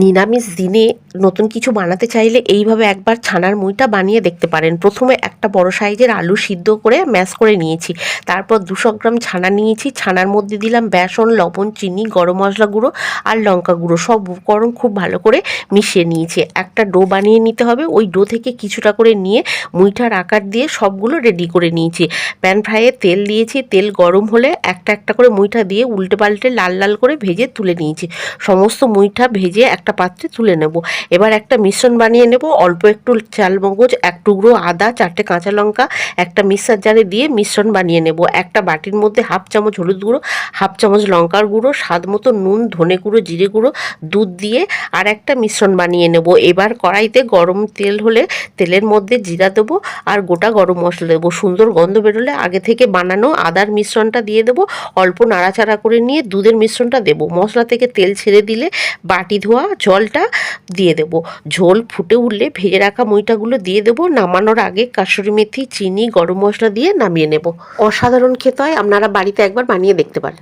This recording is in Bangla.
নিরামিষ দিনে নতুন কিছু বানাতে চাইলে এইভাবে একবার ছানার মুইটা বানিয়ে দেখতে পারেন। প্রথমে একটা বড় সাইজের আলু সিদ্ধ করে ম্যাশ করে নিয়েছি। তারপর 200 গ্রাম ছানা নিয়েছি। ছানার মধ্যে দিলাম বেসন, লবণ, চিনি, গরম মশলা গুঁড়ো আর লঙ্কা গুঁড়ো। সব উপকরণ খুব ভালো করে মিশিয়ে নিয়েছি। একটা ডো বানিয়ে নিতে হবে। ওই ডো থেকে কিছুটা করে নিয়ে মুইটার আকার দিয়ে সবগুলো রেডি করে নিয়েছি। প্যান ফ্রাইয়ে তেল দিয়েছি। তেল গরম হলে একটা একটা করে মুইটা দিয়ে উল্টে পাল্টে লাল লাল করে ভেজে তুলে নিয়েছি। সমস্ত মুইটা ভেজে একটা পাত্রে তুলে নেব। এবার একটা মিশ্রণ বানিয়ে নেব। অল্প একটু চালমগজ, এক টুকরো আদা, 4টে কাঁচা লঙ্কা একটা মিক্সার জারে দিয়ে মিশ্রণ বানিয়ে নেব। একটা বাটির মধ্যে 1/2 চামচ হলুদ গুঁড়ো, 1/2 চামচ লঙ্কার গুঁড়ো, স্বাদ মতো নুন, ধনে গুঁড়ো, জিরে গুঁড়ো, দুধ দিয়ে আর একটা মিশ্রণ বানিয়ে নেব। এবার কড়াইতে গরম তেল হলে তেলের মধ্যে জিরা দেবো আর গোটা গরম মশলা দেবো। সুন্দর গন্ধ বেরোলে আগে থেকে বানানো আদার মিশ্রণটা দিয়ে দেবো। অল্প নাড়াচাড়া করে নিয়ে দুধের মিশ্রণটা দেবো। মশলা থেকে তেল ছেড়ে দিলে বাটি ধোয়া জলটা দিয়ে দেব। ঝোল ফুটে উঠলে ভেজে রাখা মুইটাগুলো দিয়ে দেবো। নামানোর আগে কাসুরি মেথি, চিনি, গরম মশলা দিয়ে নামিয়ে নেব। অসাধারণ খেতে হয়, আপনারা বাড়িতে একবার বানিয়ে দেখতে পারেন।